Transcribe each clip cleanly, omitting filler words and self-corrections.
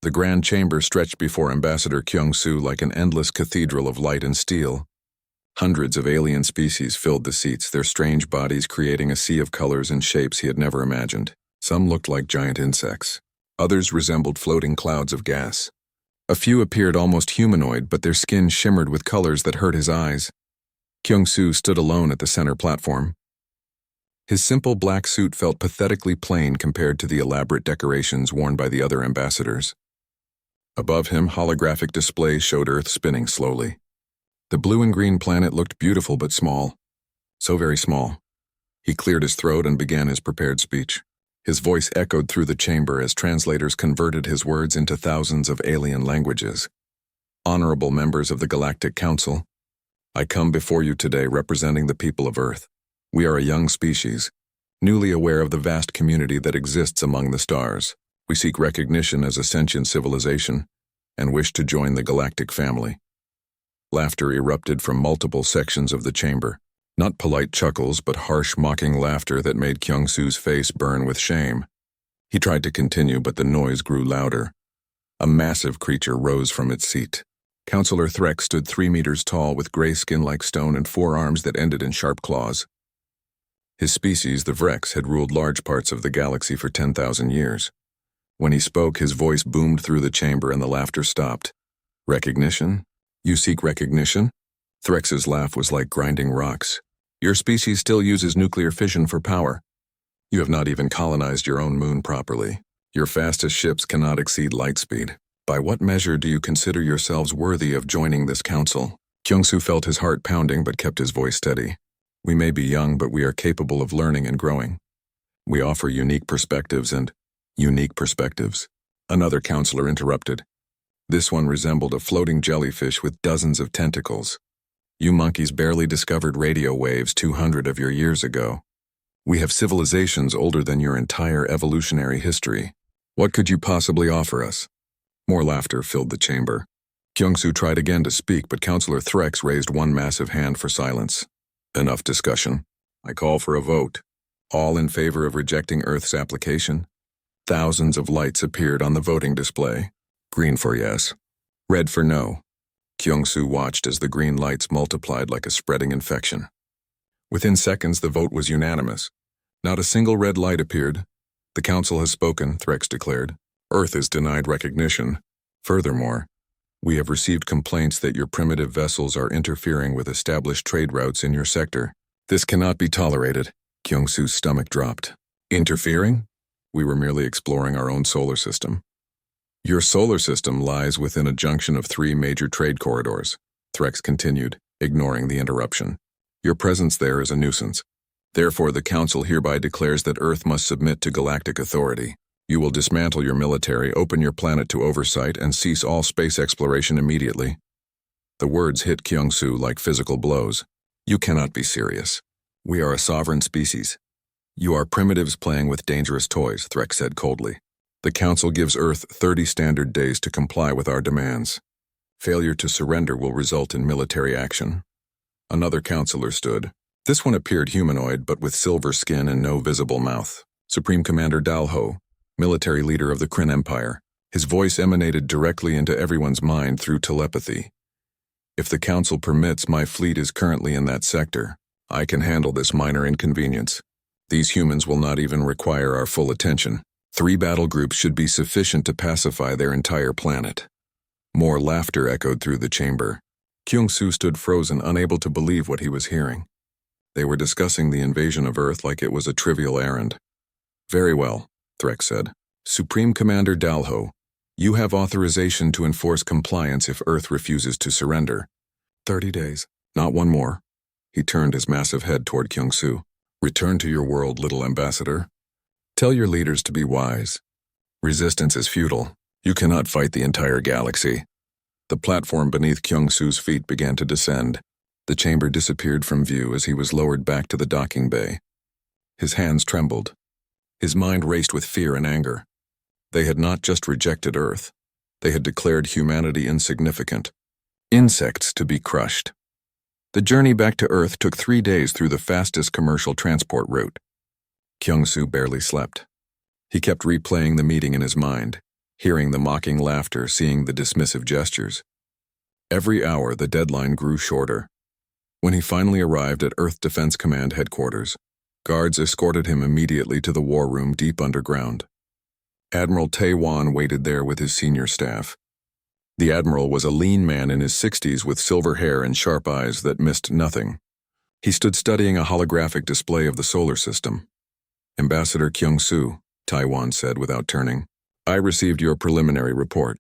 The grand chamber stretched before Ambassador Kyung-soo like an endless cathedral of light and steel. Hundreds of alien species filled the seats, their strange bodies creating a sea of colors and shapes he had never imagined. Some looked like giant insects. Others resembled floating clouds of gas. A few appeared almost humanoid, but their skin shimmered with colors that hurt his eyes. Kyung-soo stood alone at the center platform. His simple black suit felt pathetically plain compared to the elaborate decorations worn by the other ambassadors. Above him, holographic displays showed Earth spinning slowly. The blue and green planet looked beautiful but small. So very small. He cleared his throat and began his prepared speech. His voice echoed through the chamber as translators converted his words into thousands of alien languages. Honorable members of the Galactic Council, I come before you today representing the people of Earth. We are a young species, newly aware of the vast community that exists among the stars. We seek recognition as a sentient civilization and wish to join the galactic family. Laughter erupted from multiple sections of the chamber. Not polite chuckles, but harsh, mocking laughter that made Kyung-soo's face burn with shame. He tried to continue, but the noise grew louder. A massive creature rose from its seat. Counselor Threx stood 3 meters tall with gray skin like stone and 4 arms that ended in sharp claws. His species, the Vrex, had ruled large parts of the galaxy for 10,000 years. When he spoke, his voice boomed through the chamber and the laughter stopped. Recognition? You seek recognition? Threx's laugh was like grinding rocks. Your species still uses nuclear fission for power. You have not even colonized your own moon properly. Your fastest ships cannot exceed light speed. By what measure do you consider yourselves worthy of joining this council? Kyung-soo felt his heart pounding but kept his voice steady. We may be young, but we are capable of learning and growing. We offer unique perspectives. Another counselor interrupted. This one resembled a floating jellyfish with dozens of tentacles. You monkeys barely discovered radio waves 200 of your years ago. We have civilizations older than your entire evolutionary history. What could you possibly offer us? More laughter filled the chamber. Kyung-soo tried again to speak, but Counselor Threx raised one massive hand for silence. Enough discussion. I call for a vote. All in favor of rejecting Earth's application? Thousands of lights appeared on the voting display. Green for yes. Red for no. Kyung-soo watched as the green lights multiplied like a spreading infection. Within seconds, the vote was unanimous. Not a single red light appeared. The council has spoken, Threx declared. Earth is denied recognition. Furthermore, we have received complaints that your primitive vessels are interfering with established trade routes in your sector. This cannot be tolerated. Kyung-soo's stomach dropped. Interfering? We were merely exploring our own solar system. Your solar system lies within a junction of 3 major trade corridors, Threx continued, ignoring the interruption. Your presence there is a nuisance. Therefore, the Council hereby declares that Earth must submit to galactic authority. You will dismantle your military, open your planet to oversight, and cease all space exploration immediately. The words hit Kyung-soo like physical blows. You cannot be serious. We are a sovereign species. You are primitives playing with dangerous toys, Threx said coldly. The Council gives Earth 30 standard days to comply with our demands. Failure to surrender will result in military action. Another counselor stood. This one appeared humanoid, but with silver skin and no visible mouth. Supreme Commander Dalho, military leader of the Kryn Empire. His voice emanated directly into everyone's mind through telepathy. If the Council permits, my fleet is currently in that sector. I can handle this minor inconvenience. These humans will not even require our full attention. 3 battle groups should be sufficient to pacify their entire planet. More laughter echoed through the chamber. Kyung-soo stood frozen, unable to believe what he was hearing. They were discussing the invasion of Earth like it was a trivial errand. Very well, Threx said. Supreme Commander Dalho, you have authorization to enforce compliance if Earth refuses to surrender. 30 days. Not one more. He turned his massive head toward Kyung-soo. Return to your world, little ambassador. Tell your leaders to be wise. Resistance is futile. You cannot fight the entire galaxy. The platform beneath Kyung-soo's feet began to descend. The chamber disappeared from view as he was lowered back to the docking bay. His hands trembled. His mind raced with fear and anger. They had not just rejected Earth. They had declared humanity insignificant. Insects to be crushed. The journey back to Earth took 3 days through the fastest commercial transport route. Kyung-soo barely slept. He kept replaying the meeting in his mind. hearing the mocking laughter, seeing the dismissive gestures. Every hour, the deadline grew shorter. When he finally arrived at Earth Defense Command headquarters, guards escorted him immediately to the war room deep underground. Admiral Taiwan waited there with his senior staff. The admiral was a lean man in his 60s with silver hair and sharp eyes that missed nothing. He stood studying a holographic display of the solar system. "Ambassador Kyung-soo," Taiwan said without turning, "I received your preliminary report.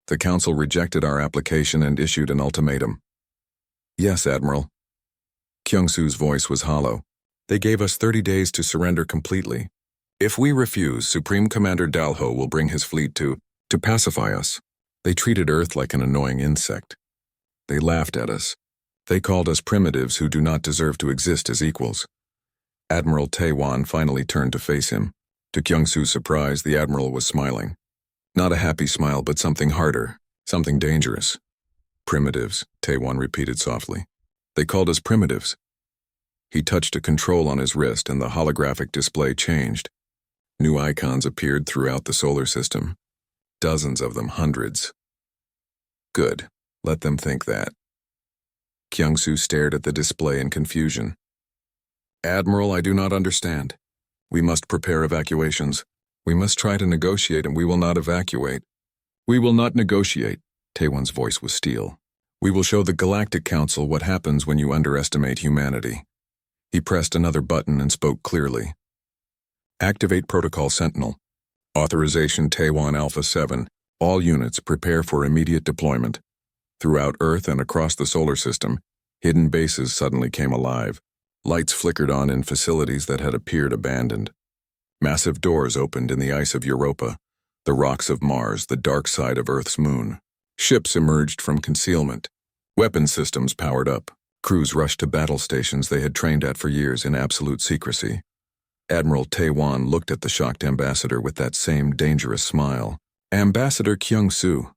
The council rejected our application and issued an ultimatum." "Yes, Admiral." Kyung-soo's voice was hollow. "They gave us 30 days to surrender completely. If we refuse, Supreme Commander Dalho will bring his fleet to pacify us." They treated Earth like an annoying insect. They laughed at us. They called us primitives who do not deserve to exist as equals. Admiral Taiwan finally turned to face him. To Kyung-soo's surprise, the admiral was smiling. Not a happy smile, but something harder, something dangerous. "Primitives," Taiwan repeated softly. "They called us primitives." He touched a control on his wrist and the holographic display changed. New icons appeared throughout the solar system. Dozens of them, hundreds. Good. Let them think that. Kyung-soo stared at the display in confusion. "Admiral, I do not understand. We must prepare evacuations. We must try to negotiate, and we will not evacuate." "We will not negotiate." Taiwan's voice was steel. "We will show the Galactic Council what happens when you underestimate humanity." He pressed another button and spoke clearly. "Activate Protocol Sentinel. Authorization Taiwan Alpha 7. All units prepare for immediate deployment." Throughout Earth and across the solar system, hidden bases suddenly came alive. Lights flickered on in facilities that had appeared abandoned. Massive doors opened in the ice of Europa, the rocks of Mars, the dark side of Earth's moon. Ships emerged from concealment. Weapon systems powered up. Crews rushed to battle stations they had trained at for years in absolute secrecy. Admiral Taiwan looked at the shocked ambassador with that same dangerous smile. "Ambassador Kyung-soo,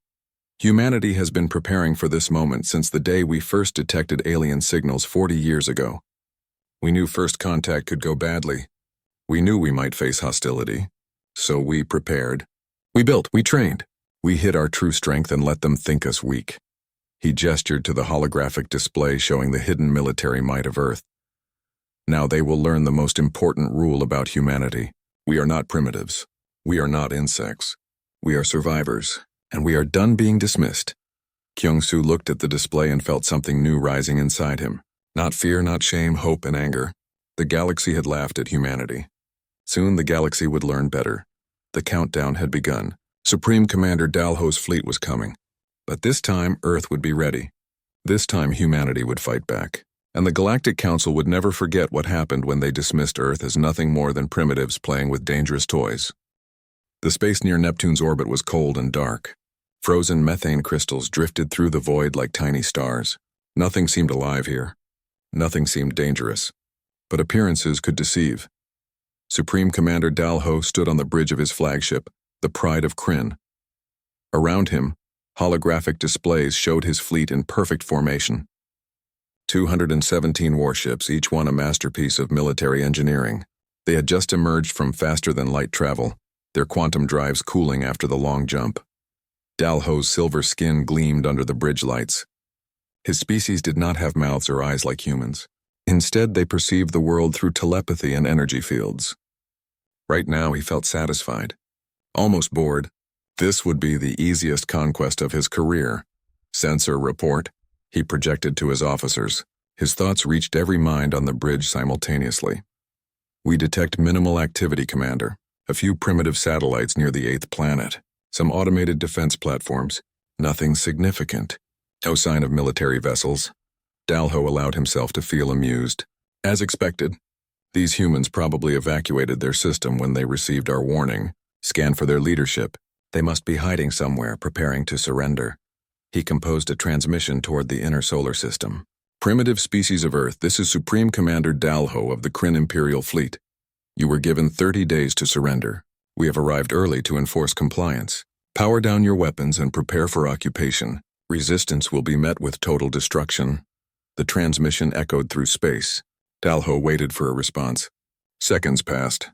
humanity has been preparing for this moment since the day we first detected alien signals 40 years ago. We knew first contact could go badly. We knew we might face hostility. So we prepared. We built, we trained. We hid our true strength and let them think us weak." He gestured to the holographic display showing the hidden military might of Earth. "Now they will learn the most important rule about humanity. We are not primitives. We are not insects. We are survivors, and we are done being dismissed." Kyung-soo looked at the display and felt something new rising inside him. Not fear, not shame, hope and anger. The galaxy had laughed at humanity. Soon the galaxy would learn better. The countdown had begun. Supreme Commander Dalho's fleet was coming. But this time, Earth would be ready. This time, humanity would fight back. And the Galactic Council would never forget what happened when they dismissed Earth as nothing more than primitives playing with dangerous toys. The space near Neptune's orbit was cold and dark. Frozen methane crystals drifted through the void like tiny stars. Nothing seemed alive here. Nothing seemed dangerous. But appearances could deceive. Supreme Commander Dalho stood on the bridge of his flagship, the Pride of Kryn. Around him, holographic displays showed his fleet in perfect formation. 217 warships, each one a masterpiece of military engineering. They had just emerged from faster-than-light travel, their quantum drives cooling after the long jump. Dalho's silver skin gleamed under the bridge lights. His species did not have mouths or eyes like humans. Instead, they perceived the world through telepathy and energy fields. Right now, he felt satisfied, almost bored. This would be the easiest conquest of his career. "Sensor report," he projected to his officers. His thoughts reached every mind on the bridge simultaneously. "We detect minimal activity, Commander. A few primitive satellites near the 8th planet. Some automated defense platforms. Nothing significant. No sign of military vessels." Dalho allowed himself to feel amused. As expected, these humans probably evacuated their system when they received our warning. Scan for their leadership. They must be hiding somewhere, preparing to surrender. He composed a transmission toward the inner solar system. "Primitive species of Earth, this is Supreme Commander Dalho of the Kryn Imperial Fleet. You were given 30 days to surrender. We have arrived early to enforce compliance. Power down your weapons and prepare for occupation. Resistance will be met with total destruction." The transmission echoed through space. Dalho waited for a response. Seconds passed.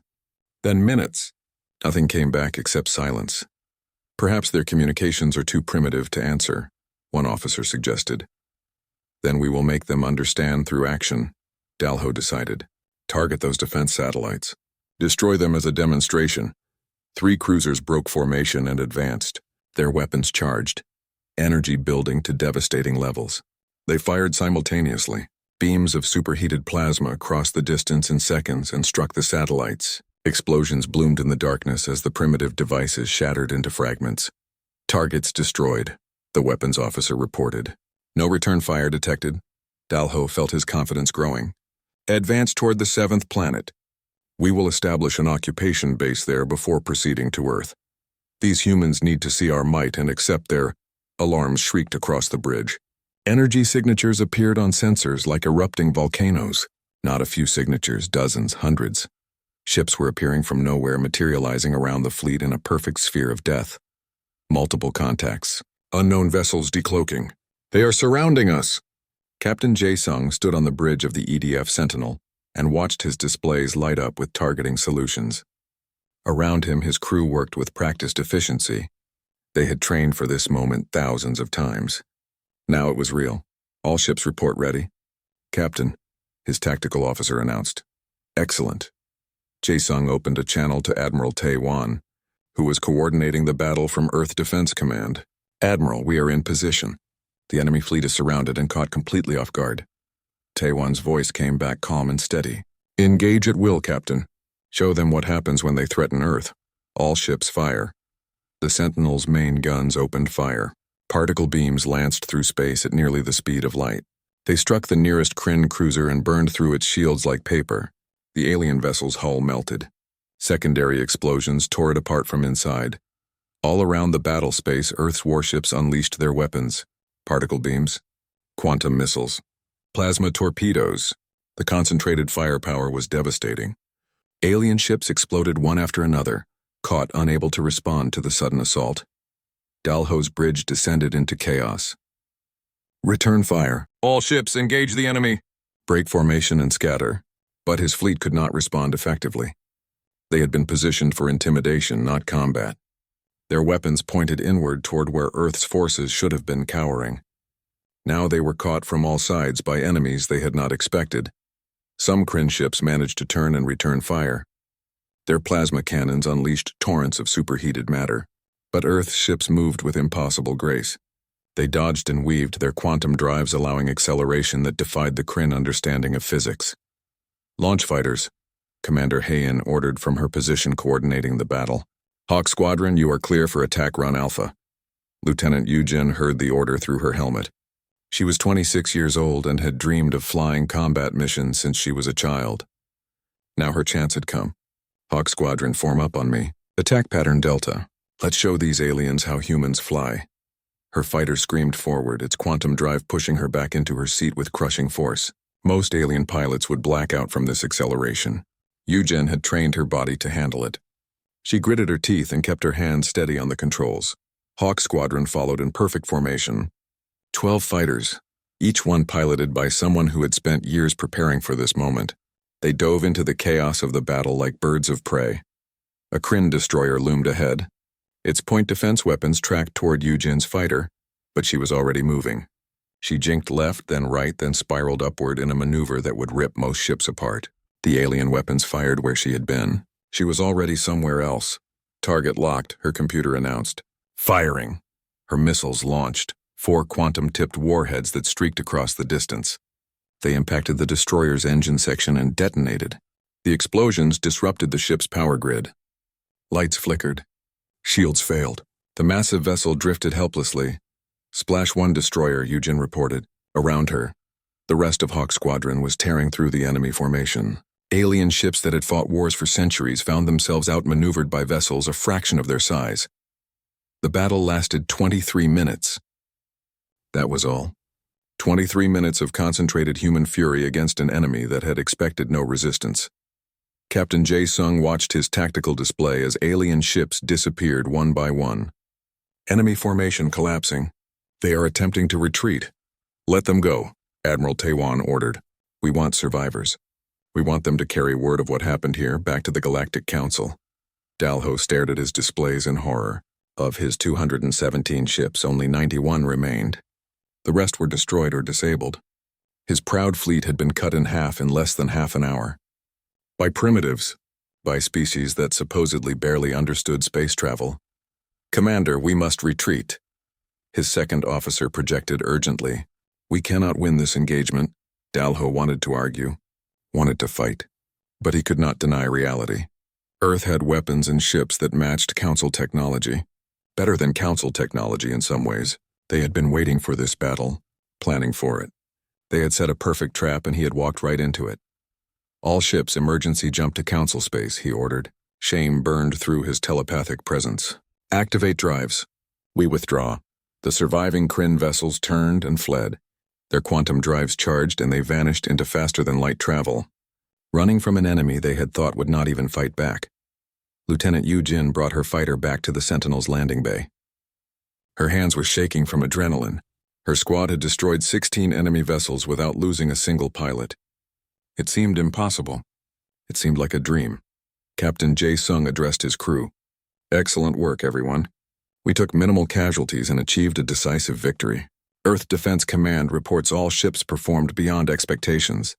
Then minutes. Nothing came back except silence. Perhaps their communications are too primitive to answer, one officer suggested. Then we will make them understand through action, Dalho decided. Target those defense satellites. Destroy them as a demonstration. 3 cruisers broke formation and advanced, their weapons charged, energy building to devastating levels. They fired simultaneously. Beams of superheated plasma crossed the distance in seconds and struck the satellites. Explosions bloomed in the darkness as the primitive devices shattered into fragments. Targets destroyed, the weapons officer reported. No return fire detected. Dalho felt his confidence growing. Advance toward the 7th planet. We will establish an occupation base there before proceeding to Earth. These humans need to see our might and accept their... Alarms shrieked across the bridge. Energy signatures appeared on sensors like erupting volcanoes. Not a few signatures, dozens, hundreds. Ships were appearing from nowhere, materializing around the fleet in a perfect sphere of death. Multiple contacts. Unknown vessels decloaking. They are surrounding us. Captain Jae-sung stood on the bridge of the EDF Sentinel and watched his displays light up with targeting solutions. Around him, his crew worked with practiced efficiency. They had trained for this moment thousands of times. Now it was real. All ships report ready. Captain, his tactical officer announced. Excellent. Jae-sung opened a channel to Admiral Tae-wan, who was coordinating the battle from Earth Defense Command. Admiral, we are in position. The enemy fleet is surrounded and caught completely off guard. Tae-wan's voice came back calm and steady. Engage at will, Captain. Show them what happens when they threaten Earth. All ships fire. The Sentinel's main guns opened fire. Particle beams lanced through space at nearly the speed of light. They struck the nearest Kryn cruiser and burned through its shields like paper. The alien vessel's hull melted. Secondary explosions tore it apart from inside. All around the battle space, Earth's warships unleashed their weapons. Particle beams, quantum missiles, plasma torpedoes. The concentrated firepower was devastating. Alien ships exploded one after another, caught unable to respond to the sudden assault. Dalho's bridge descended into chaos. Return fire. All ships engage the enemy. Break formation and scatter. But his fleet could not respond effectively. They had been positioned for intimidation, not combat. Their weapons pointed inward toward where Earth's forces should have been cowering. Now they were caught from all sides by enemies they had not expected. Some Kryn ships managed to turn and return fire. Their plasma cannons unleashed torrents of superheated matter. But Earth's ships moved with impossible grace. They dodged and weaved, their quantum drives allowing acceleration that defied the Kryn understanding of physics. Launch fighters, Commander Hayen ordered from her position coordinating the battle. Hawk Squadron, you are clear for attack run Alpha. Lieutenant Yujin heard the order through her helmet. She was 26 years old and had dreamed of flying combat missions since she was a child. Now her chance had come. Hawk Squadron, form up on me. Attack pattern Delta. Let's show these aliens how humans fly. Her fighter screamed forward, its quantum drive pushing her back into her seat with crushing force. Most alien pilots would black out from this acceleration. Yujin had trained her body to handle it. She gritted her teeth and kept her hands steady on the controls. Hawk Squadron followed in perfect formation. 12 fighters, each one piloted by someone who had spent years preparing for this moment. They dove into the chaos of the battle like birds of prey. A Kryn destroyer loomed ahead. Its point defense weapons tracked toward Yujin's fighter, but she was already moving. She jinked left, then right, then spiraled upward in a maneuver that would rip most ships apart. The alien weapons fired where she had been. She was already somewhere else. Target locked, her computer announced. Firing. Her missiles launched, 4 quantum-tipped warheads that streaked across the distance. They impacted the destroyer's engine section and detonated. The explosions disrupted the ship's power grid. Lights flickered. Shields failed. The massive vessel drifted helplessly. Splash 1 destroyer, Yujin reported. Around her, the rest of Hawk Squadron was tearing through the enemy formation. Alien ships that had fought wars for centuries found themselves outmaneuvered by vessels a fraction of their size. The battle lasted 23 minutes. That was all. 23 minutes of concentrated human fury against an enemy that had expected no resistance. Captain Jae-sung watched his tactical display as alien ships disappeared one by one. Enemy formation collapsing. They are attempting to retreat. Let them go, Admiral Tae-wan ordered. We want survivors. We want them to carry word of what happened here back to the Galactic Council. Dalho stared at his displays in horror. Of his 217 ships, only 91 remained. The rest were destroyed or disabled. His proud fleet had been cut in half in less than half an hour. By primitives, by species that supposedly barely understood space travel. "Commander, we must retreat." His second officer projected urgently. "We cannot win this engagement." Dalho wanted to argue, wanted to fight, but he could not deny reality. Earth had weapons and ships that matched Council technology. Better than Council technology in some ways. They had been waiting for this battle, planning for it. They had set a perfect trap and he had walked right into it. "All ships emergency jump to Council space," he ordered. Shame burned through his telepathic presence. "Activate drives." "We withdraw." The surviving Kryn vessels turned and fled. Their quantum drives charged and they vanished into faster-than-light travel. Running from an enemy they had thought would not even fight back. Lieutenant Yu Jin brought her fighter back to the Sentinel's landing bay. Her hands were shaking from adrenaline. Her squad had destroyed 16 enemy vessels without losing a single pilot. It seemed impossible. It seemed like a dream. Captain Jae Sung addressed his crew. "Excellent work, everyone. We took minimal casualties and achieved a decisive victory. Earth Defense Command reports all ships performed beyond expectations."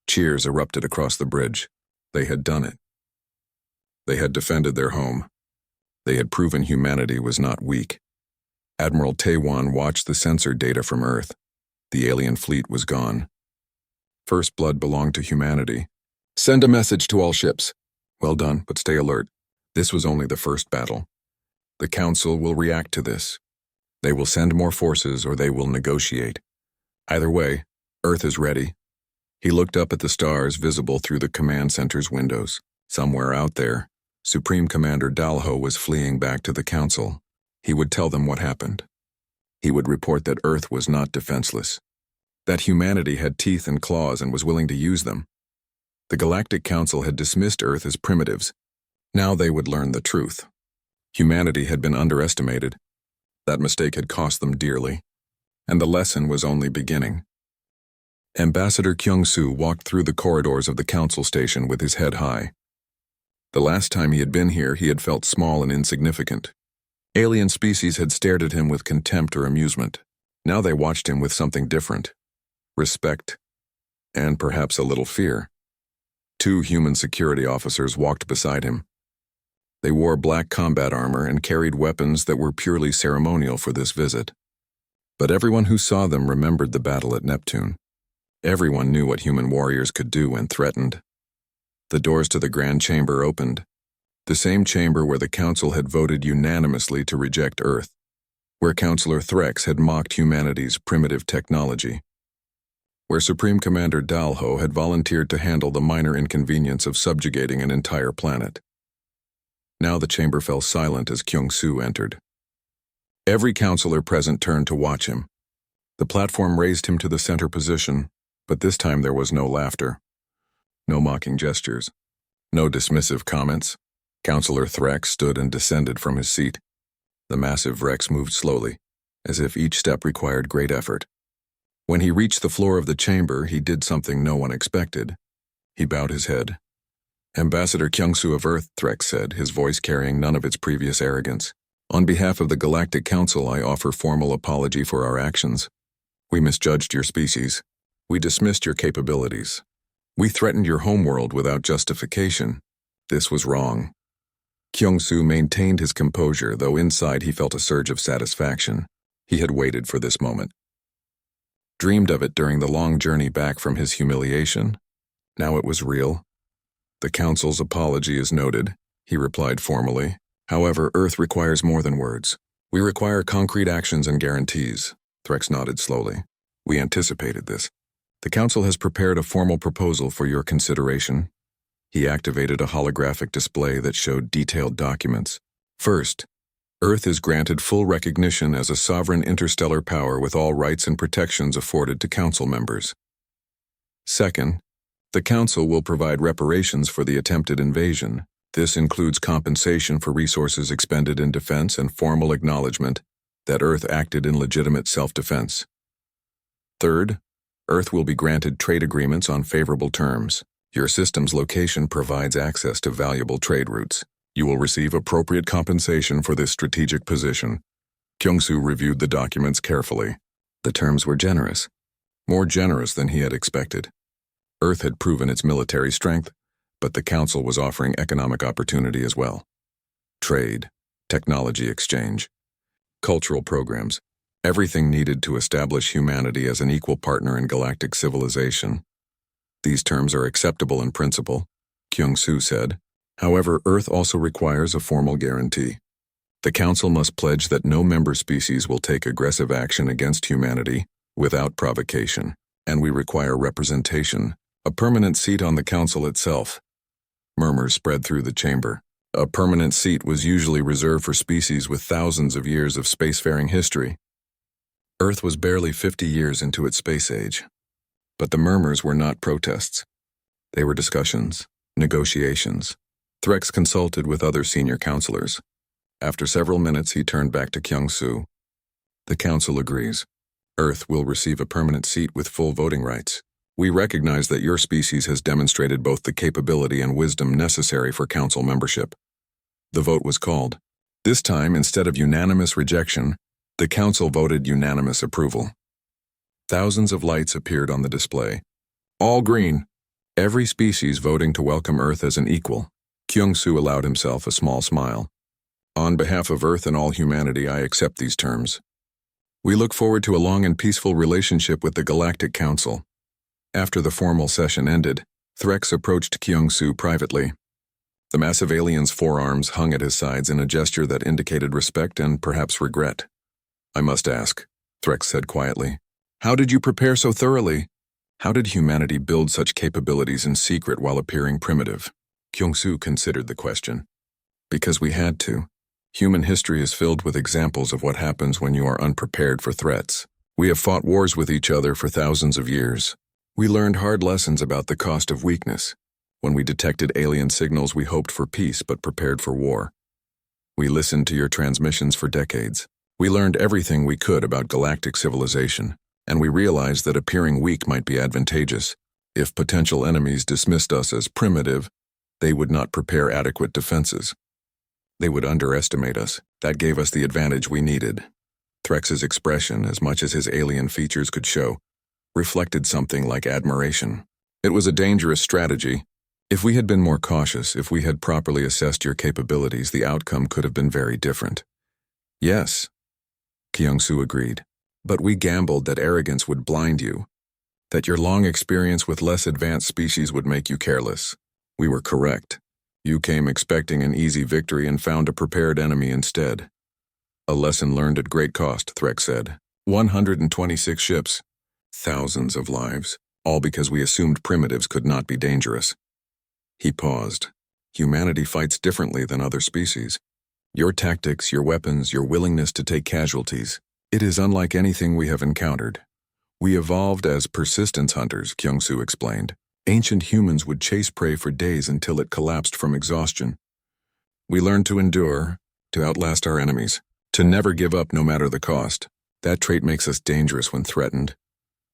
Cheers erupted across the bridge. They had done it. They had defended their home. They had proven humanity was not weak. Admiral Taewon watched the sensor data from Earth. The alien fleet was gone. First blood belonged to humanity. "Send a message to all ships." "Well done, but stay alert. This was only the first battle. The Council will react to this. They will send more forces or they will negotiate. Either way, Earth is ready." He looked up at the stars visible through the command center's windows. Somewhere out there, Supreme Commander Dalho was fleeing back to the Council. He would tell them what happened. He would report that Earth was not defenseless. That humanity had teeth and claws and was willing to use them. The Galactic Council had dismissed Earth as primitives. Now they would learn the truth. Humanity had been underestimated. That mistake had cost them dearly. And the lesson was only beginning. Ambassador Kyung-soo walked through the corridors of the Council station with his head high. The last time he had been here, he had felt small and insignificant. Alien species had stared at him with contempt or amusement. Now they watched him with something different. Respect, and perhaps a little fear. 2 human security officers walked beside him. They wore black combat armor and carried weapons that were purely ceremonial for this visit. But everyone who saw them remembered the battle at Neptune. Everyone knew what human warriors could do when threatened. The doors to the Grand Chamber opened. The same chamber where the Council had voted unanimously to reject Earth, where Councillor Threx had mocked humanity's primitive technology, where Supreme Commander Dalho had volunteered to handle the minor inconvenience of subjugating an entire planet. Now the chamber fell silent as Kyung-soo entered. Every councillor present turned to watch him. The platform raised him to the center position, but this time there was no laughter. No mocking gestures. No dismissive comments. Councillor Thrax stood and descended from his seat. The massive Rex moved slowly, as if each step required great effort. When he reached the floor of the chamber, he did something no one expected. He bowed his head. "Ambassador Kyung-soo of Earth," Threx said, his voice carrying none of its previous arrogance. "On behalf of the Galactic Council, I offer formal apology for our actions. We misjudged your species. We dismissed your capabilities. We threatened your homeworld without justification. This was wrong." Kyung-soo maintained his composure, though inside he felt a surge of satisfaction. He had waited for this moment. Dreamed of it during the long journey back from his humiliation. Now it was real. "The Council's apology is noted," he replied formally. "However, Earth requires more than words. We require concrete actions and guarantees." Threx nodded slowly. "We anticipated this. The Council has prepared a formal proposal for your consideration." He activated a holographic display that showed detailed documents. First, Earth is granted full recognition as a sovereign interstellar power with all rights and protections afforded to Council members. Second, the Council will provide reparations for the attempted invasion. This includes compensation for resources expended in defense and formal acknowledgement that Earth acted in legitimate self-defense. Third, Earth will be granted trade agreements on favorable terms. Your system's location provides access to valuable trade routes. You will receive appropriate compensation for this strategic position. Kyung-soo reviewed the documents carefully. The terms were generous. More generous than he had expected. Earth had proven its military strength, but the Council was offering economic opportunity as well. Trade, technology exchange, cultural programs, everything needed to establish humanity as an equal partner in galactic civilization. These terms are acceptable in principle, Kyung-soo said. However, Earth also requires a formal guarantee. The Council must pledge that no member species will take aggressive action against humanity without provocation, and we require representation, a permanent seat on the Council itself. Murmurs spread through the chamber. A permanent seat was usually reserved for species with thousands of years of spacefaring history. Earth was barely 50 years into its space age. But the murmurs were not protests. They were discussions, negotiations. Threx consulted with other senior counselors. After several minutes, he turned back to Kyung-soo. The Council agrees. Earth will receive a permanent seat with full voting rights. We recognize that your species has demonstrated both the capability and wisdom necessary for Council membership. The vote was called. This time, instead of unanimous rejection, the Council voted unanimous approval. Thousands of lights appeared on the display. All green. Every species voting to welcome Earth as an equal. Kyung-soo allowed himself a small smile. On behalf of Earth and all humanity, I accept these terms. We look forward to a long and peaceful relationship with the Galactic Council. After the formal session ended, Threx approached Kyung-soo privately. The massive alien's forearms hung at his sides in a gesture that indicated respect and perhaps regret. I must ask, Threx said quietly. How did you prepare so thoroughly? How did humanity build such capabilities in secret while appearing primitive? Kyung-soo considered the question. Because we had to. Human history is filled with examples of what happens when you are unprepared for threats. We have fought wars with each other for thousands of years. We learned hard lessons about the cost of weakness. When we detected alien signals, we hoped for peace but prepared for war. We listened to your transmissions for decades. We learned everything we could about galactic civilization, and we realized that appearing weak might be advantageous. If potential enemies dismissed us as primitive, they would not prepare adequate defenses. They would underestimate us. That gave us the advantage we needed. Threx's expression, as much as his alien features could show, reflected something like admiration. It was a dangerous strategy. If we had been more cautious, if we had properly assessed your capabilities, the outcome could have been very different. Yes, Kyung-soo agreed. But we gambled that arrogance would blind you, that your long experience with less advanced species would make you careless. We were correct. You came expecting an easy victory and found a prepared enemy instead. A lesson learned at great cost, Threx said. 126 ships, thousands of lives, all because we assumed primitives could not be dangerous. He paused. Humanity fights differently than other species. Your tactics, your weapons, your willingness to take casualties. It is unlike anything we have encountered. We evolved as persistence hunters, Kyung-soo explained. Ancient humans would chase prey for days until it collapsed from exhaustion. We learned to endure, to outlast our enemies, to never give up no matter the cost. That trait makes us dangerous when threatened.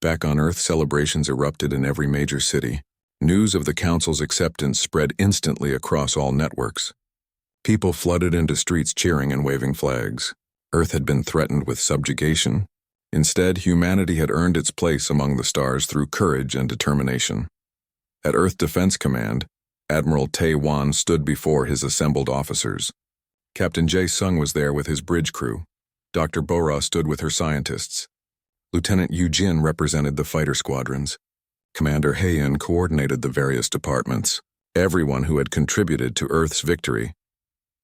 Back on Earth, celebrations erupted in every major city. News of the Council's acceptance spread instantly across all networks. People flooded into streets cheering and waving flags. Earth had been threatened with subjugation. Instead, humanity had earned its place among the stars through courage and determination. At Earth Defense Command, Admiral Tae-wan stood before his assembled officers. Captain Jae-sung was there with his bridge crew. Dr. Bora stood with her scientists. Lieutenant Yu-jin represented the fighter squadrons. Commander Hae-in coordinated the various departments. Everyone who had contributed to Earth's victory.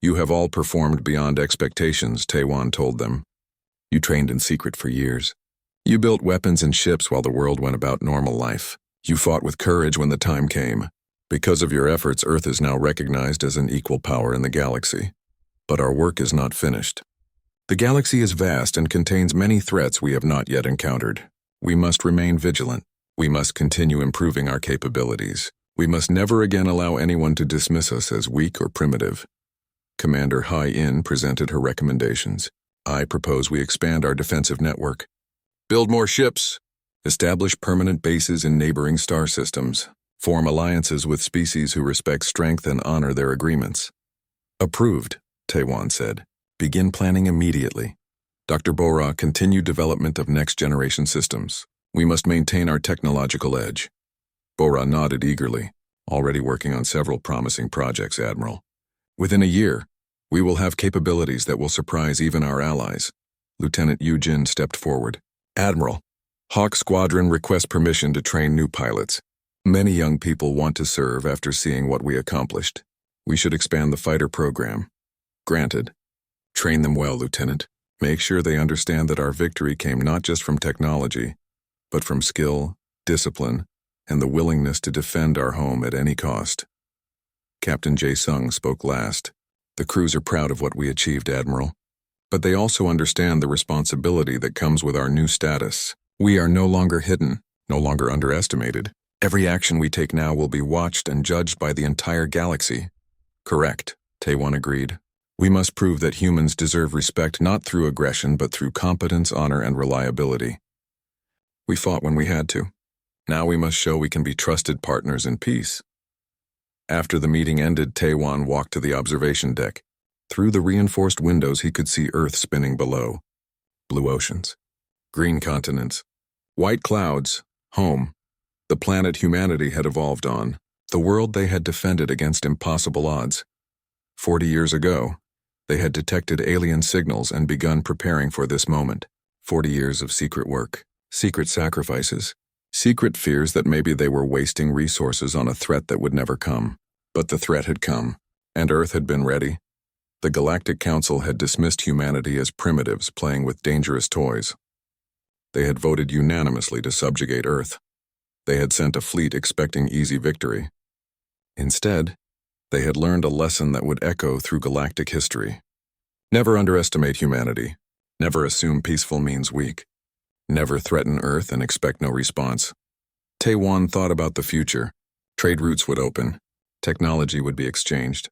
You have all performed beyond expectations, Tae-wan told them. You trained in secret for years. You built weapons and ships while the world went about normal life. You fought with courage when the time came. Because of your efforts, Earth is now recognized as an equal power in the galaxy. But our work is not finished. The galaxy is vast and contains many threats we have not yet encountered. We must remain vigilant. We must continue improving our capabilities. We must never again allow anyone to dismiss us as weak or primitive. Commander Hae-in presented her recommendations. I propose we expand our defensive network. Build more ships. Establish permanent bases in neighboring star systems. Form alliances with species who respect strength and honor their agreements. Approved, Taewan said. Begin planning immediately. Dr. Bora continued development of next-generation systems. We must maintain our technological edge. Bora nodded eagerly, already working on several promising projects, Admiral. Within a year, we will have capabilities that will surprise even our allies. Lieutenant Yujin stepped forward. Admiral, Hawk Squadron requests permission to train new pilots. Many young people want to serve after seeing what we accomplished. We should expand the fighter program. Granted. Train them well, Lieutenant. Make sure they understand that our victory came not just from technology, but from skill, discipline, and the willingness to defend our home at any cost. Captain Jae-sung spoke last. The crews are proud of what we achieved, Admiral. But they also understand the responsibility that comes with our new status. We are no longer hidden, no longer underestimated. Every action we take now will be watched and judged by the entire galaxy. Correct, Taewan agreed. We must prove that humans deserve respect not through aggression but through competence, honor, and reliability. We fought when we had to. Now we must show we can be trusted partners in peace. After the meeting ended, Taewan walked to the observation deck. Through the reinforced windows he could see Earth spinning below. Blue oceans, green continents, white clouds, home. The planet humanity had evolved on, the world they had defended against impossible odds. 40 years ago, they had detected alien signals and begun preparing for this moment. 40 years of secret work, secret sacrifices, secret fears that maybe they were wasting resources on a threat that would never come. But the threat had come, and Earth had been ready. The Galactic Council had dismissed humanity as primitives playing with dangerous toys. They had voted unanimously to subjugate Earth. They had sent a fleet expecting easy victory. Instead, they had learned a lesson that would echo through galactic history. Never underestimate humanity. Never assume peaceful means weak. Never threaten Earth and expect no response. Taewan thought about the future. Trade routes would open. Technology would be exchanged.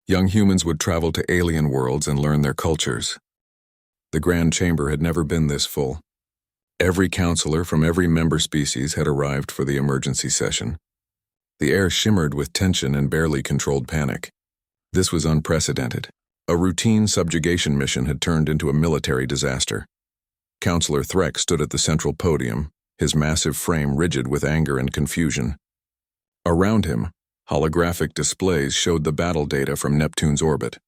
Young humans would travel to alien worlds and learn their cultures. The Grand Chamber had never been this full. Every counselor from every member species had arrived for the emergency session. The air shimmered with tension and barely controlled panic. This was unprecedented. A routine subjugation mission had turned into a military disaster. Counselor Threck stood at the central podium, his massive frame rigid with anger and confusion. Around him, holographic displays showed the battle data from Neptune's orbit.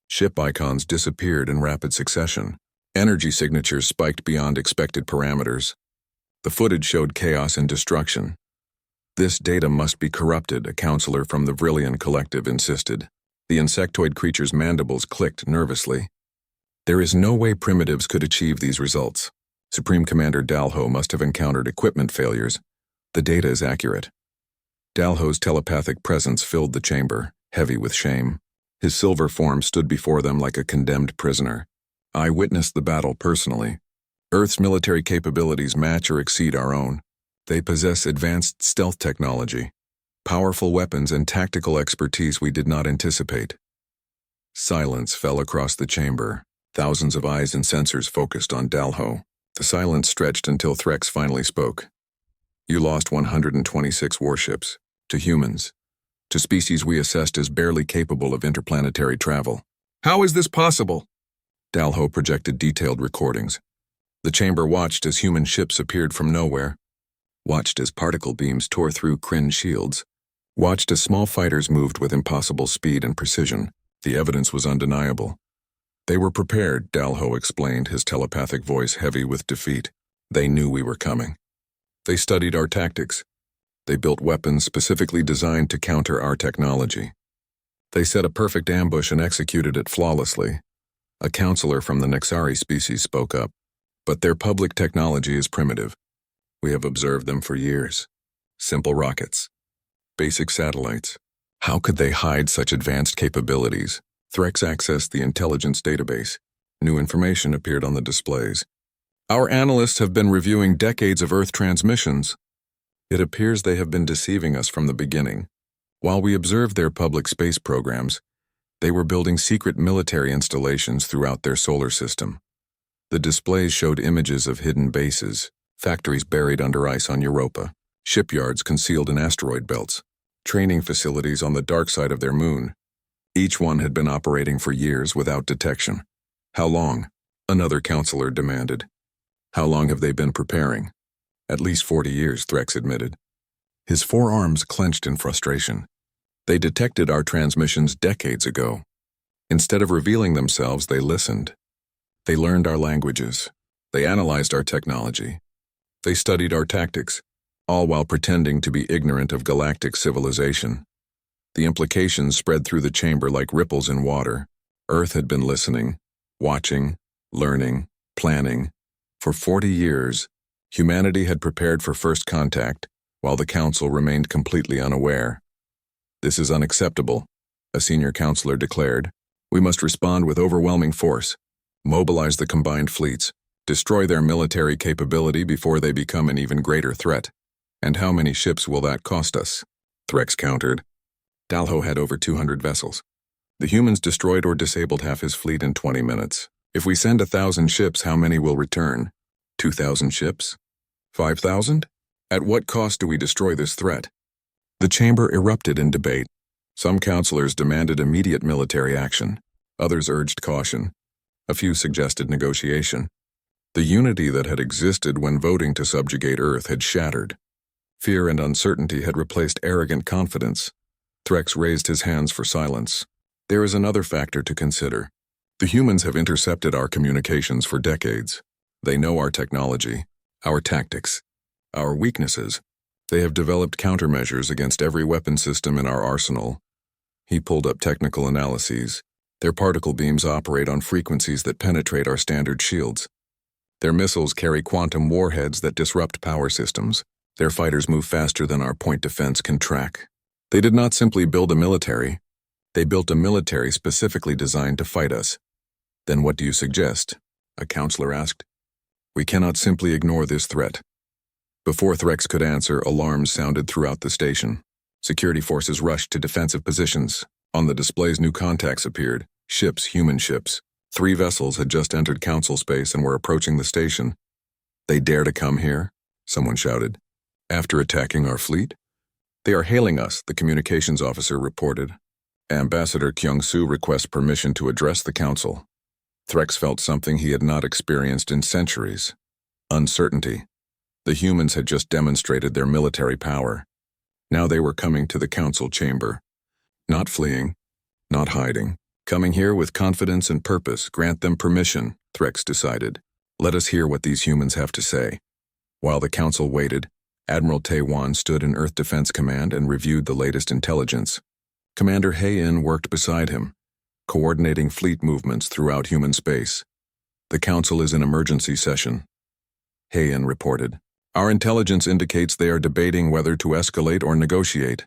Ship icons disappeared in rapid succession. Energy signatures spiked beyond expected parameters. The footage showed chaos and destruction. This data must be corrupted, a counselor from the Vrillian Collective insisted. The insectoid creature's mandibles clicked nervously. There is no way primitives could achieve these results. Supreme Commander Dalho must have encountered equipment failures. The data is accurate. Dalho's telepathic presence filled the chamber, heavy with shame. His silver form stood before them like a condemned prisoner. I witnessed the battle personally. Earth's military capabilities match or exceed our own. They possess advanced stealth technology, powerful weapons, and tactical expertise we did not anticipate. Silence fell across the chamber. Thousands of eyes and sensors focused on Dalho. The silence stretched until Threx finally spoke. You lost 126 warships. To humans. To species we assessed as barely capable of interplanetary travel. How is this possible? Dalho projected detailed recordings. The chamber watched as human ships appeared from nowhere. Watched as particle beams tore through Kryn shields. Watched as small fighters moved with impossible speed and precision. The evidence was undeniable. They were prepared, Dalho explained, his telepathic voice heavy with defeat. They knew we were coming. They studied our tactics. They built weapons specifically designed to counter our technology. They set a perfect ambush and executed it flawlessly. A counselor from the Nexari species spoke up. But their public technology is primitive. We have observed them for years. Simple rockets. Basic satellites. How could they hide such advanced capabilities? Threx accessed the intelligence database. New information appeared on the displays. Our analysts have been reviewing decades of Earth transmissions. It appears they have been deceiving us from the beginning. While we observed their public space programs, they were building secret military installations throughout their solar system. The displays showed images of hidden bases, factories buried under ice on Europa, shipyards concealed in asteroid belts, training facilities on the dark side of their moon. Each one had been operating for years without detection. How long? Another counselor demanded. How long have they been preparing? At least 40 years, Threx admitted. His forearms clenched in frustration. They detected our transmissions decades ago. Instead of revealing themselves, they listened. They learned our languages. They analyzed our technology. They studied our tactics, all while pretending to be ignorant of galactic civilization. The implications spread through the chamber like ripples in water. Earth had been listening, watching, learning, planning. For 40 years, humanity had prepared for first contact, while the Council remained completely unaware. This is unacceptable, a senior counselor declared. We must respond with overwhelming force, mobilize the combined fleets, destroy their military capability before they become an even greater threat. And how many ships will that cost us? Threx countered. Dalho had over 200 vessels. The humans destroyed or disabled half his fleet in 20 minutes. If we send 1,000 ships, how many will return? 2,000 ships? 5,000? At what cost do we destroy this threat? The chamber erupted in debate. Some counselors demanded immediate military action. Others urged caution. A few suggested negotiation. The unity that had existed when voting to subjugate Earth had shattered. Fear and uncertainty had replaced arrogant confidence. Threx raised his hands for silence. There is another factor to consider. The humans have intercepted our communications for decades. They know our technology, our tactics, our weaknesses. They have developed countermeasures against every weapon system in our arsenal. He pulled up technical analyses. Their particle beams operate on frequencies that penetrate our standard shields. Their missiles carry quantum warheads that disrupt power systems. Their fighters move faster than our point defense can track. They did not simply build a military. They built a military specifically designed to fight us. Then what do you suggest? A counselor asked. We cannot simply ignore this threat. Before Threx could answer, alarms sounded throughout the station. Security forces rushed to defensive positions. On the displays, new contacts appeared. Ships, human ships. 3 vessels had just entered council space and were approaching the station. They dare to come here? Someone shouted. After attacking our fleet? They are hailing us, the communications officer reported. Ambassador Kyung-Soo requests permission to address the council. Threx felt something he had not experienced in centuries. Uncertainty. The humans had just demonstrated their military power. Now they were coming to the council chamber. Not fleeing, not hiding. Coming here with confidence and purpose. Grant them permission, Threx decided. Let us hear what these humans have to say. While the council waited, Admiral Tae-Wan stood in Earth Defense Command and reviewed the latest intelligence. Commander Hae-In worked beside him, coordinating fleet movements throughout human space. The council is in emergency session. Hae-In reported. Our intelligence indicates they are debating whether to escalate or negotiate.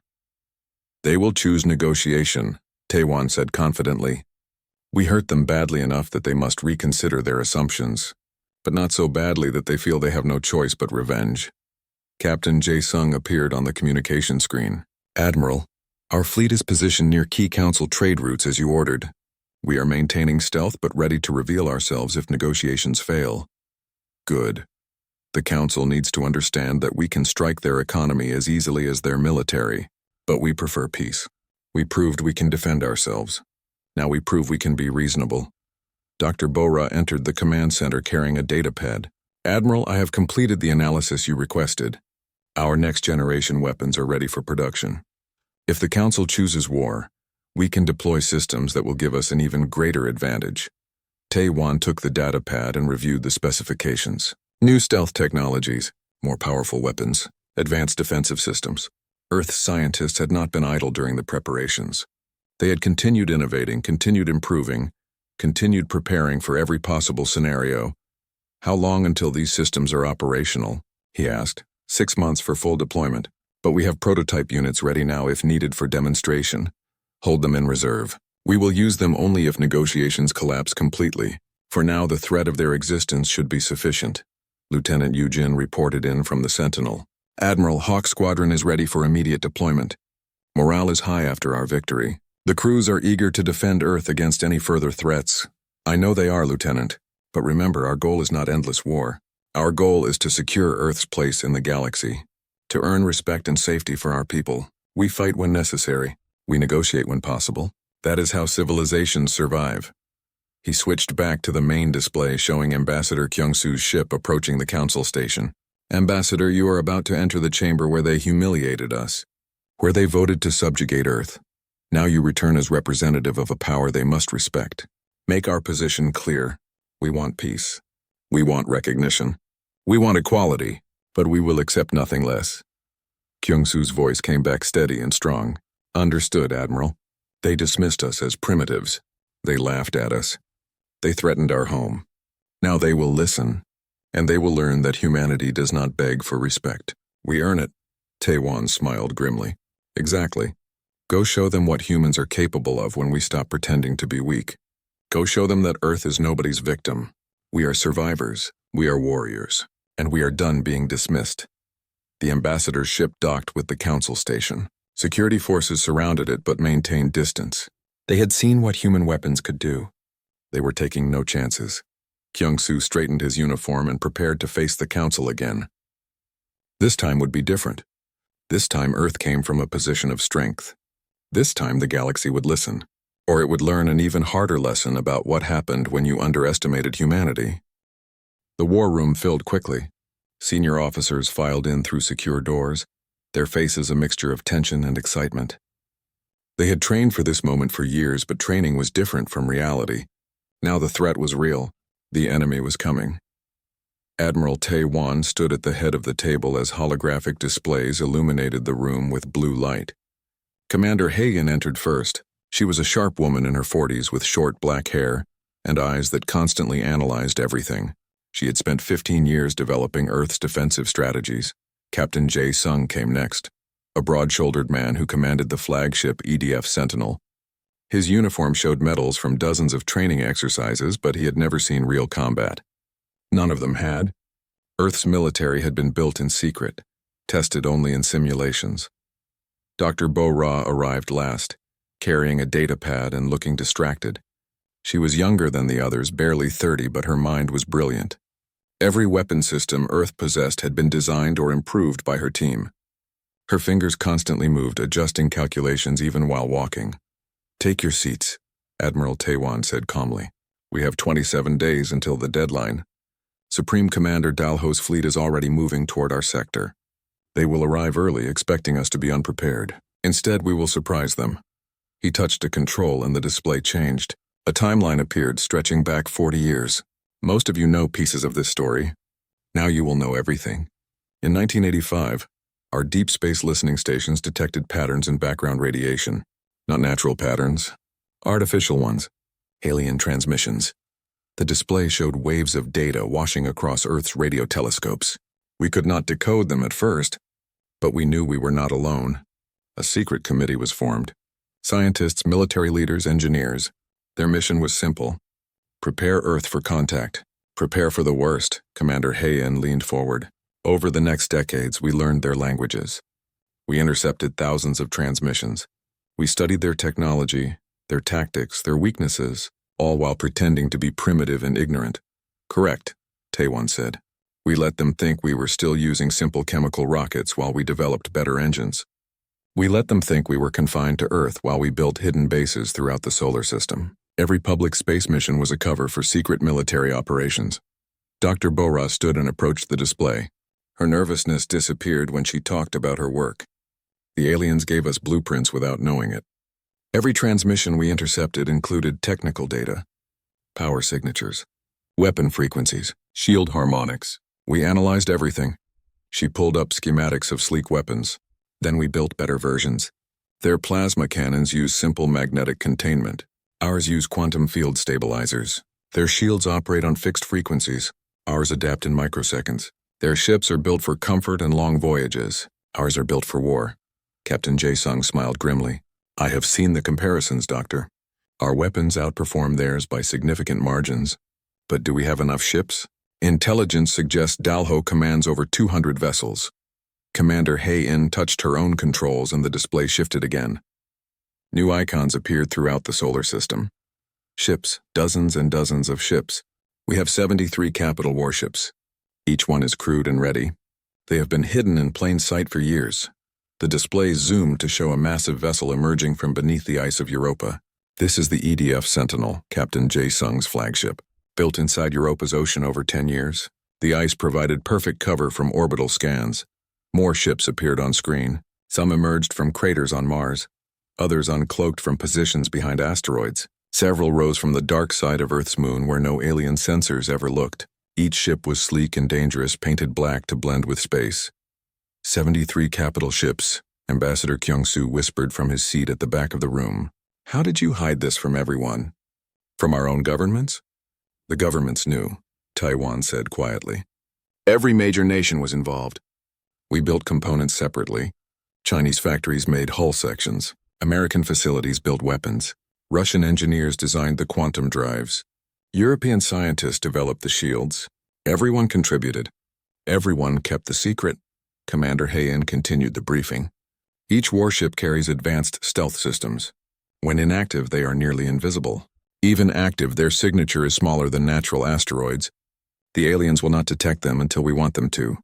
They will choose negotiation, Tae-Wan said confidently. We hurt them badly enough that they must reconsider their assumptions, but not so badly that they feel they have no choice but revenge. Captain Jae-Sung appeared on the communication screen. Admiral, our fleet is positioned near key council trade routes as you ordered. We are maintaining stealth but ready to reveal ourselves if negotiations fail. Good. The council needs to understand that we can strike their economy as easily as their military, but we prefer peace. We proved we can defend ourselves. Now we prove we can be reasonable. Dr. Bora entered the command center carrying a datapad. Admiral, I have completed the analysis you requested. Our next-generation weapons are ready for production. If the Council chooses war, we can deploy systems that will give us an even greater advantage. Tae-Wan took the datapad and reviewed the specifications. New stealth technologies, more powerful weapons, advanced defensive systems. Earth's scientists had not been idle during the preparations. They had continued innovating, continued improving, continued preparing for every possible scenario. How long until these systems are operational? He asked. 6 months for full deployment, but we have prototype units ready now if needed for demonstration. Hold them in reserve. We will use them only if negotiations collapse completely. For now, the threat of their existence should be sufficient. Lieutenant Yu-Jin reported in from the Sentinel. Admiral, Hawk Squadron is ready for immediate deployment. Morale is high after our victory. The crews are eager to defend Earth against any further threats. I know they are, Lieutenant, but remember, our goal is not endless war. Our goal is to secure Earth's place in the galaxy. To earn respect and safety for our people, we fight when necessary. We negotiate when possible. That is how civilizations survive. He switched back to the main display showing Ambassador Kyungsu's ship approaching the council station. Ambassador, you are about to enter the chamber where they humiliated us, where they voted to subjugate Earth. Now you return as representative of a power they must respect. Make our position clear. We want peace. We want recognition. We want equality, but we will accept nothing less. Kyungsu's voice came back steady and strong. Understood, Admiral. They dismissed us as primitives. They laughed at us. They threatened our home. Now they will listen, and they will learn that humanity does not beg for respect. We earn it. Taewon smiled grimly. Exactly. Go show them what humans are capable of when we stop pretending to be weak. Go show them that Earth is nobody's victim. We are survivors, we are warriors, and we are done being dismissed. The ambassador's ship docked with the council station. Security forces surrounded it but maintained distance. They had seen what human weapons could do. They were taking no chances. Kyungsu straightened his uniform and prepared to face the council again. This time would be different. This time Earth came from a position of strength. This time the galaxy would listen, or it would learn an even harder lesson about what happened when you underestimated humanity. The war room filled quickly. Senior officers filed in through secure doors, their faces a mixture of tension and excitement. They had trained for this moment for years, but training was different from reality. Now the threat was real. The enemy was coming. Admiral Taewon stood at the head of the table as holographic displays illuminated the room with blue light. Commander Hagen entered first. She was a sharp woman in her 40s with short black hair and eyes that constantly analyzed everything. She had spent 15 years developing Earth's defensive strategies. Captain Jae-sung came next, a broad-shouldered man who commanded the flagship EDF Sentinel. His uniform showed medals from dozens of training exercises, but he had never seen real combat. None of them had. Earth's military had been built in secret, tested only in simulations. Dr. Bo-Ra arrived last, carrying a datapad and looking distracted. She was younger than the others, barely 30, but her mind was brilliant. Every weapon system Earth possessed had been designed or improved by her team. Her fingers constantly moved, adjusting calculations even while walking. Take your seats, Admiral Taewon said calmly. We have 27 days until the deadline. Supreme Commander Dalho's fleet is already moving toward our sector. They will arrive early, expecting us to be unprepared. Instead, we will surprise them. He touched a control and the display changed. A timeline appeared, stretching back 40 years. Most of you know pieces of this story. Now you will know everything. In 1985, our deep space listening stations detected patterns in background radiation. Not natural patterns, artificial ones. Alien transmissions. The display showed waves of data washing across Earth's radio telescopes. We could not decode them at first, but we knew we were not alone. A secret committee was formed. Scientists, military leaders, engineers. Their mission was simple. Prepare Earth for contact. Prepare for the worst, Commander Hayen leaned forward. Over the next decades, we learned their languages. We intercepted thousands of transmissions. We studied their technology, their tactics, their weaknesses, all while pretending to be primitive and ignorant. Correct, Taewon said. We let them think we were still using simple chemical rockets while we developed better engines. We let them think we were confined to Earth while we built hidden bases throughout the solar system. Every public space mission was a cover for secret military operations. Dr. Bo-Ra stood and approached the display. Her nervousness disappeared when she talked about her work. The aliens gave us blueprints without knowing it. Every transmission we intercepted included technical data, power signatures, weapon frequencies, shield harmonics. We analyzed everything. She pulled up schematics of sleek weapons. Then we built better versions. Their plasma cannons use simple magnetic containment. Ours use quantum field stabilizers. Their shields operate on fixed frequencies. Ours adapt in microseconds. Their ships are built for comfort and long voyages. Ours are built for war. Captain Jae-sung smiled grimly. I have seen the comparisons, Doctor. Our weapons outperform theirs by significant margins. But do we have enough ships? Intelligence suggests Dalho commands over 200 vessels. Commander Hae-in touched her own controls and the display shifted again. New icons appeared throughout the solar system. Ships, dozens and dozens of ships. We have 73 capital warships. Each one is crewed and ready. They have been hidden in plain sight for years. The display zoomed to show a massive vessel emerging from beneath the ice of Europa. This is the EDF Sentinel, Captain Jae Sung's flagship. Built inside Europa's ocean over 10 years, the ice provided perfect cover from orbital scans. More ships appeared on screen. Some emerged from craters on Mars. Others uncloaked from positions behind asteroids. Several rose from the dark side of Earth's moon where no alien sensors ever looked. Each ship was sleek and dangerous, painted black to blend with space. 73 capital ships, Ambassador Kyung-soo whispered from his seat at the back of the room. How did you hide this from everyone? From our own governments? The governments knew, Taiwan said quietly. Every major nation was involved. We built components separately. Chinese factories made hull sections. American facilities built weapons. Russian engineers designed the quantum drives. European scientists developed the shields. Everyone contributed. Everyone kept the secret. Commander Hayan continued the briefing. Each warship carries advanced stealth systems. When inactive, they are nearly invisible. Even active, their signature is smaller than natural asteroids. The aliens will not detect them until we want them to.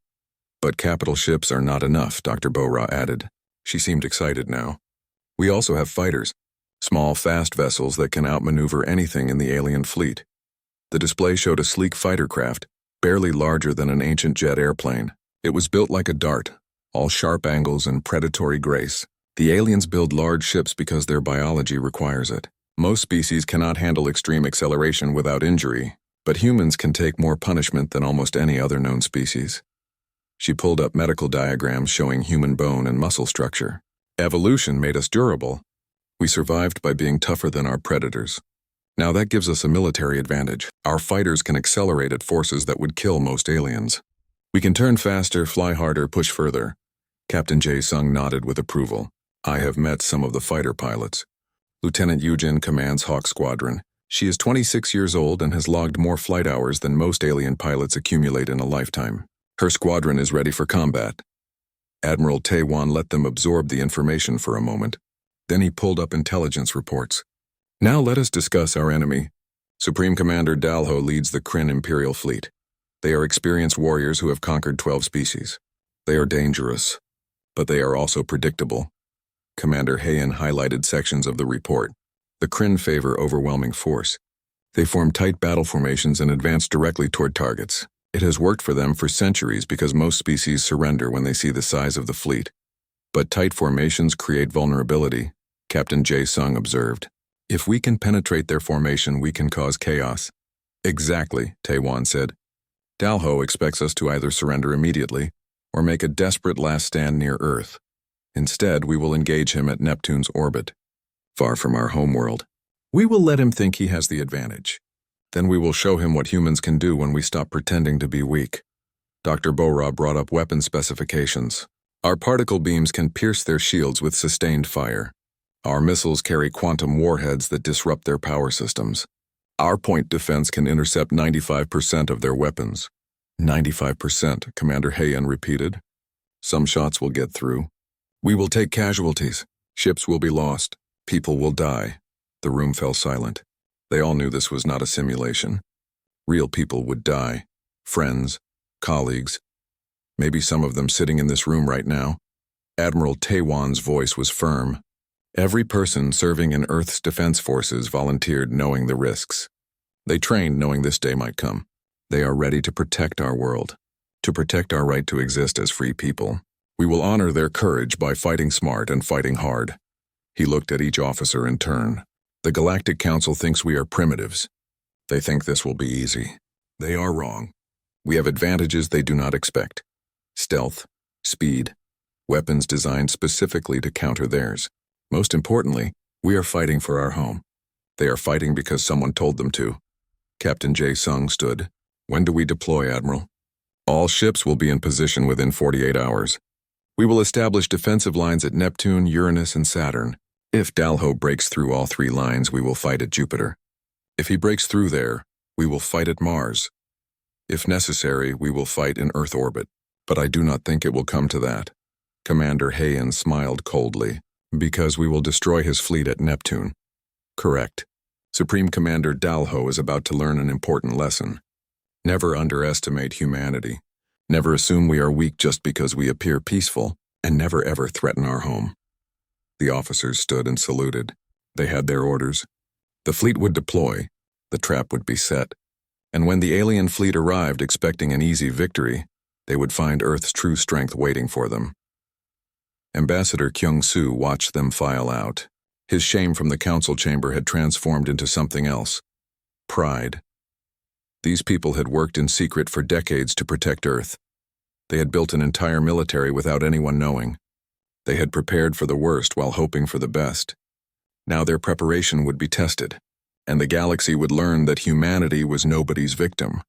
But capital ships are not enough, Dr. Bo-Ra added. She seemed excited now. We also have fighters, small, fast vessels that can outmaneuver anything in the alien fleet. The display showed a sleek fighter craft, barely larger than an ancient jet airplane. It was built like a dart, all sharp angles and predatory grace. The aliens build large ships because their biology requires it. Most species cannot handle extreme acceleration without injury, but humans can take more punishment than almost any other known species. She pulled up medical diagrams showing human bone and muscle structure. Evolution made us durable. We survived by being tougher than our predators. Now that gives us a military advantage. Our fighters can accelerate at forces that would kill most aliens. We can turn faster, fly harder, push further. Captain Jae Sung nodded with approval. I have met some of the fighter pilots. Lieutenant Yujin commands Hawk Squadron. She is 26 years old and has logged more flight hours than most alien pilots accumulate in a lifetime. Her squadron is ready for combat. Admiral Tae-wan let them absorb the information for a moment. Then he pulled up intelligence reports. Now let us discuss our enemy. Supreme Commander Dalho leads the Kryn Imperial Fleet. They are experienced warriors who have conquered 12 species. They are dangerous, but they are also predictable. Commander Hayan highlighted sections of the report. The Kryn favor overwhelming force. They form tight battle formations and advance directly toward targets. It has worked for them for centuries because most species surrender when they see the size of the fleet. But tight formations create vulnerability, Captain Jae Sung observed. If we can penetrate their formation, we can cause chaos. Exactly, Tae-wan said. Dalho expects us to either surrender immediately or make a desperate last stand near Earth. Instead, we will engage him at Neptune's orbit, far from our homeworld. We will let him think he has the advantage. Then we will show him what humans can do when we stop pretending to be weak. Dr. Bo-Ra brought up weapon specifications. Our particle beams can pierce their shields with sustained fire. Our missiles carry quantum warheads that disrupt their power systems. Our point defense can intercept 95% of their weapons. 95%, Commander Hayan repeated. Some shots will get through. We will take casualties. Ships will be lost. People will die. The room fell silent. They all knew this was not a simulation. Real people would die. Friends, colleagues. Maybe some of them sitting in this room right now. Admiral Tae-wan's voice was firm. Every person serving in Earth's defense forces volunteered knowing the risks. They trained knowing this day might come. They are ready to protect our world, to protect our right to exist as free people. We will honor their courage by fighting smart and fighting hard. He looked at each officer in turn. The Galactic Council thinks we are primitives. They think this will be easy. They are wrong. We have advantages they do not expect. Stealth, speed, weapons designed specifically to counter theirs. Most importantly, we are fighting for our home. They are fighting because someone told them to. Captain Jae Sung stood. When do we deploy, Admiral? All ships will be in position within 48 hours. We will establish defensive lines at Neptune, Uranus, and Saturn. If Dalho breaks through all three lines, we will fight at Jupiter. If he breaks through there, we will fight at Mars. If necessary, we will fight in Earth orbit. But I do not think it will come to that. Commander Hayan smiled coldly. Because we will destroy his fleet at Neptune. Correct. Supreme Commander Dalho is about to learn an important lesson. Never underestimate humanity. Never assume we are weak just because we appear peaceful, and never ever threaten our home. The officers stood and saluted. They had their orders. The fleet would deploy, the trap would be set, and when the alien fleet arrived expecting an easy victory, they would find Earth's true strength waiting for them. Ambassador Kyung-soo watched them file out. His shame from the council chamber had transformed into something else: pride. These people had worked in secret for decades to protect Earth. They had built an entire military without anyone knowing. They had prepared for the worst while hoping for the best. Now their preparation would be tested, and the galaxy would learn that humanity was nobody's victim.